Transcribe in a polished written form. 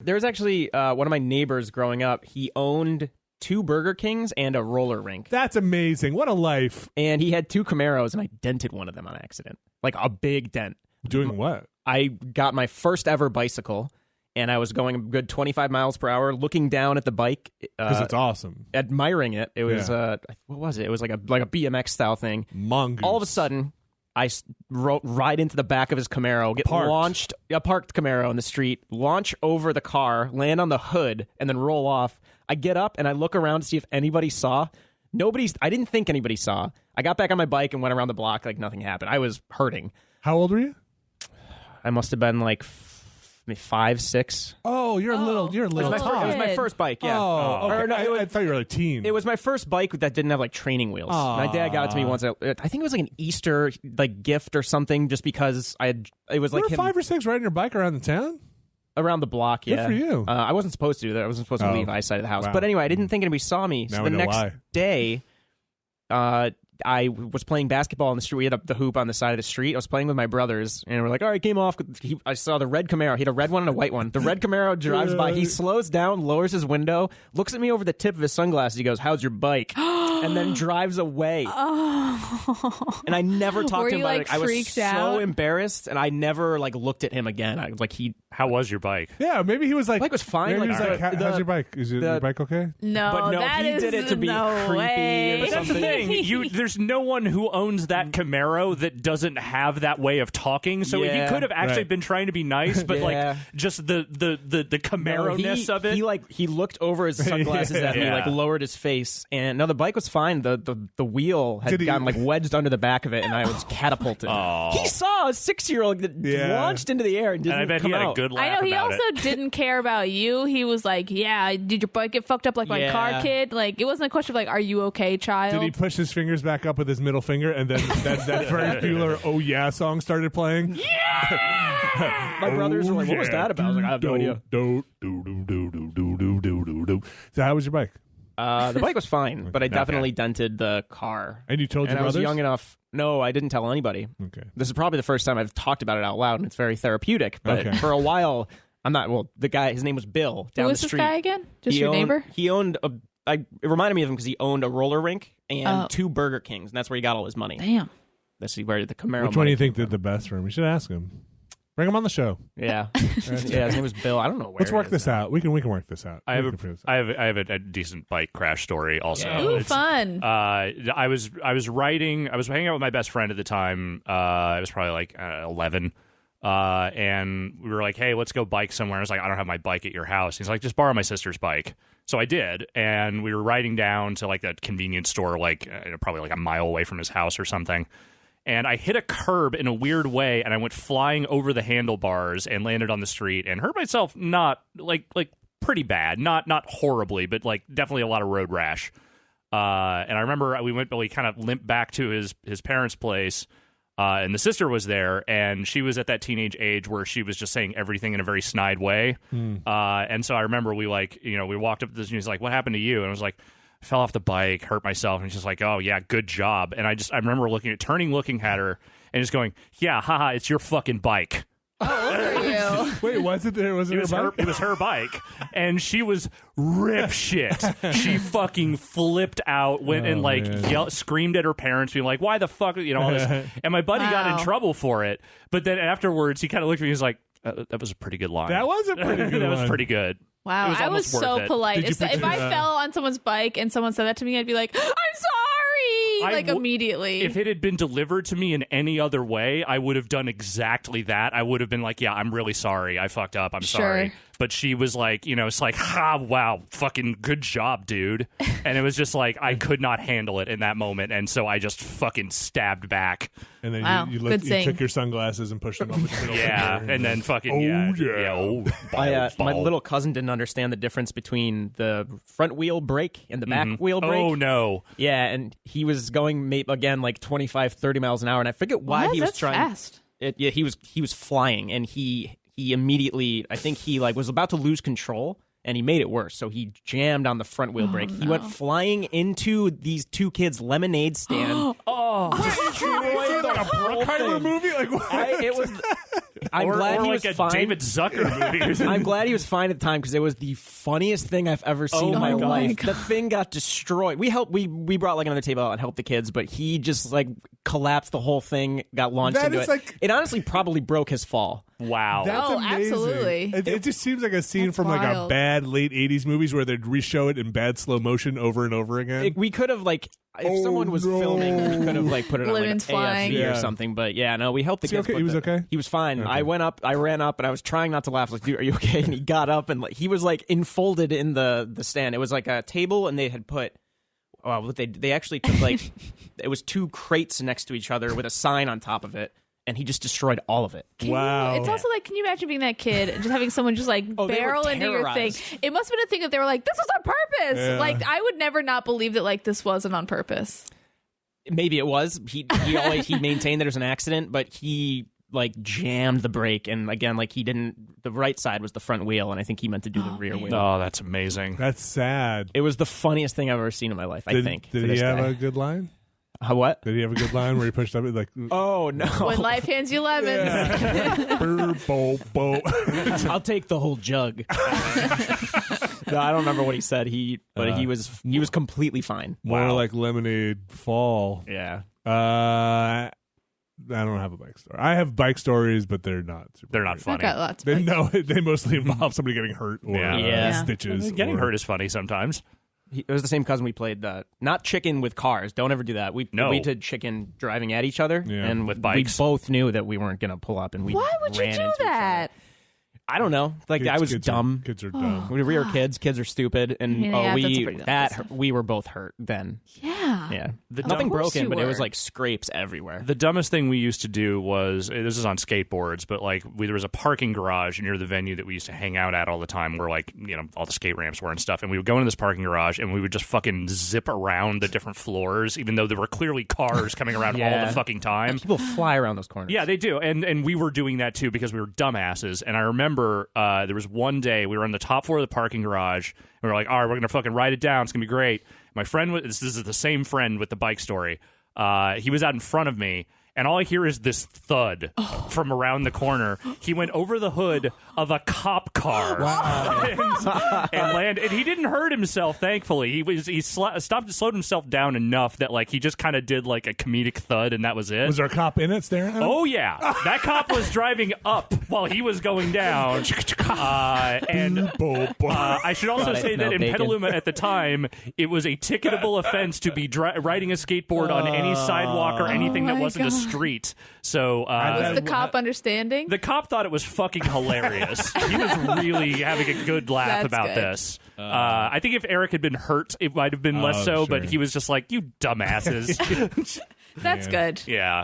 There's actually one of my neighbors growing up. He owned 2 Burger Kings and a roller rink. That's amazing. What a life. And he had 2 Camaros, and I dented one of them on accident. Like a big dent. Doing what? I got my first ever bicycle, and I was going a good 25 miles per hour, looking down at the bike. Because it's awesome. Admiring it. It was, what was it? It was like a BMX style thing. Mongoose. All of a sudden, I ride into the back of his Camaro, get launched, a parked Camaro in the street, launch over the car, land on the hood, and then roll off. I get up and I look around to see if anybody saw. I didn't think anybody saw. I got back on my bike and went around the block like nothing happened. I was hurting. How old were you? I must have been like 5, 6. Oh, you're a little. It was my first bike. Yeah. Oh, okay. No, I thought you were a teen. It was my first bike that didn't have like training wheels. My dad got it to me once. I think it was like an Easter like gift or something, just because it was like you were 5 or 6 riding your bike around the town. Around the block, yeah. Good for you. I wasn't supposed to do that. I wasn't supposed to leave my side of the house. Wow. But anyway, I didn't think anybody saw me. Now So we the know next why. day, I was playing basketball on the street. We had the hoop on the side of the street. I was playing with my brothers, and we're like, all right, game off. I saw the red Camaro. He had a red one and a white one. The red Camaro drives by. He slows down, lowers his window, looks at me over the tip of his sunglasses. He goes, how's your bike? And then drives away. Oh. And I never talked to him about it. I was freaked out? so embarrassed, and I never like looked at him again. I was like, How was your bike? Yeah, maybe he was like, the bike was fine. Maybe Like, he was like, how's your bike? Is your bike okay? No, But no, that he is did it to be no creepy way. or But that's the thing. There's no one who owns that Camaro that doesn't have that way of talking. So he Yeah. could have actually Right. been trying to be nice, but Yeah. like just the Camaro-ness of it. He looked over his sunglasses at me, Yeah. like lowered his face, and no, the bike was fine. The wheel had Did he- gotten like wedged under the back of it, and I was catapulted. He saw a 6-year-old that launched into the air and didn't and I bet come he had out. a good laugh I know he about also it. didn't care about you. He was like, "Yeah, did your bike get fucked up like my Yeah. car, kid?" Like it wasn't a question of like, "Are you okay, child?" Did he push his fingers back up with his middle finger, and then that Ferris Bueller "Oh Yeah" song started playing? My brothers were like, "What was that about?" I was like, "I have no idea." So how was your bike? The bike was fine, but I Okay. definitely dented the car. And you told your I was brothers? young enough. No, I didn't tell anybody. Okay. This is probably the first time I've talked about it out loud, and it's very therapeutic. But Okay. for a while, I'm not. Well, the guy, his name was Bill. Down Who the was this street. guy again? Just He your owned- neighbor? He owned a. It reminded me of him because he owned a roller rink and Oh. 2 Burger Kings, and that's where he got all his money. Damn. That's where the Camaro. Which one do money you think came did the best for him? We should ask him. Bring him on the show. from. Yeah, yeah. His name was Bill. I don't know where. Let's it work is this now. out. We can work this out. I have We can figure this out. I have a decent bike crash story also. Yeah. Ooh, It's- fun. I was hanging out with my best friend at the time. I was probably like 11. And we were like, hey, let's go bike somewhere. I was like, I don't have my bike at your house. He's like, just borrow my sister's bike. So I did. And we were riding down to like that convenience store, like probably like a mile away from his house or something. And I hit a curb in a weird way, and I went flying over the handlebars and landed on the street and hurt myself, not like pretty bad, not horribly, but like definitely a lot of road rash. And I remember we kind of limped back to his parents' place, and the sister was there, and she was at that teenage age where she was just saying everything in a very snide way. And so I remember we walked up to this, and he's like, "What happened to you?" And I was like, I fell off the bike, hurt myself, and she's like, "Oh yeah, good job." And I remember looking at her, and just going, "Yeah, haha, it's your fucking bike." How old are you? Wait, was it there? Was it, It was her her. bike? It was her bike, and she was rip shit. She fucking flipped out, went and like man. screamed at her parents, being like, "Why the fuck?" All this. And my buddy got in trouble for it. But then afterwards, he kind of looked at me. He was like, "That was a pretty good line. That was a pretty good That was one. pretty good." Wow, It was I was almost worth so it. polite. Did you If picture I that? fell on someone's bike and someone said that to me, I'd be like, "I'm sorry," like immediately. If it had been delivered to me in any other way, I would have done exactly that. I would have been like, "Yeah, I'm really sorry. I fucked up. I'm sorry." But she was like, it's like, "Ha, wow, fucking good job, dude." And it was just like, I could not handle it in that moment. And so I just fucking stabbed back. And then Wow, you good sing. took your sunglasses and pushed them up. Yeah. And then fucking, My little cousin didn't understand the difference between the front wheel brake and the back wheel brake. Oh, no. Yeah, and he was going again like 25, 30 miles an hour, and I forget why he was That's trying. fast. He was flying, and he immediately, I think he like was about to lose control, and he made it worse. So he jammed on the front wheel brake. He went flying into these 2 kids' lemonade stand. Like a Bruckheimer movie? Like what? It was I'm glad or he like was a fine. David Zucker movie. Or something. I'm glad he was fine at the time because it was the funniest thing I've ever seen in my my God. life. The thing got destroyed. We brought like another table out and helped the kids, but he just like collapsed the whole thing, got launched That into is it. like- It honestly probably broke his fall. Wow. That's Oh, amazing. absolutely. It just seems like a scene That's from like a wild. bad late 80s movies where they'd re-show it in bad slow motion over and over again. We could have like if someone was no. filming, we could have like put it on like Lemons AFV flying. Yeah. or something. But yeah, no, we helped the Is he kids. okay? put He was the- okay? He was fine. Okay. I ran up, and I was trying not to laugh. Like, dude, are you okay? And he got up, and like, he was like enfolded in the stand. It was like a table, and they had put. Well, they actually took like it was 2 crates next to each other with a sign on top of it, and he just destroyed all of it. Wow. It's also like, can you imagine being that kid and just having someone just like Oh, they were barrel into your thing? terrorized. It must have been a thing that they were like, this was on purpose. Yeah. Like, I would never not believe that like this wasn't on purpose. Maybe it was. He maintained that it was an accident, but he like jammed the brake, and again, like he didn't. The right side was the front wheel, and I think he meant to do the rear wheel. Oh, that's amazing. That's sad. It was the funniest thing I've ever seen in my life. I think. Did for he this have guy. a good line? What? Did he have a good line where he pushed up like Oh no! When life hands you lemons. "Brr, bo, bo." I'll take the whole jug. No, I don't remember what he said. He was completely fine. More Wow. like lemonade fall. Yeah. I don't have a bike story. I have bike stories, but they're not. They're not I've funny. got lots. They they mostly involve somebody getting hurt or Yeah. Yeah. stitches. Getting or- hurt is funny sometimes. It was the same cousin we played. Not chicken with cars. Don't ever do that. We did chicken driving at each other, Yeah. and With bikes. we both knew that we weren't going to pull up, and we Why would you ran do into each other. that? I don't know. Like I was dumb. Kids are dumb. We were kids. Kids are stupid, and Yeah, that's a pretty dumb we were both hurt then. Yeah. Yeah, The nothing Of course broken, you but it was were. like scrapes everywhere. The dumbest thing we used to do was, this is on skateboards, but like there was a parking garage near the venue that we used to hang out at all the time where like, you know, all the skate ramps were and stuff. And we would go into this parking garage and we would just fucking zip around the different floors, even though there were clearly cars coming around all Yeah. the fucking time. People fly around those corners. Yeah, they do, and we were doing that too because we were dumbasses. And I remember there was one day we were on the top floor of the parking garage, and we were like, "All right, we're gonna fucking ride it down. It's gonna be great." My friend, this is the same friend with the bike story. He was out in front of me, and all I hear is this thud from around the corner. He went over the hood of a cop car and landed. And he didn't hurt himself, thankfully. He slowed himself down enough that like he just kind of did like a comedic thud, and that was it. Was there a cop in it staring at him? Oh yeah, that cop was driving up while he was going down. And Bo, bo. I should also God, I say that smell in bacon. Petaluma at the time, it was a ticketable offense to be riding a skateboard on any sidewalk or anything that my wasn't a God. street. So Was the cop understanding? the cop thought it was fucking hilarious. He was really having a good laugh That's about good. this. I think if Eric had been hurt, it might have been less so, sure. but he was just like, "You dumbasses." That's good. Yeah.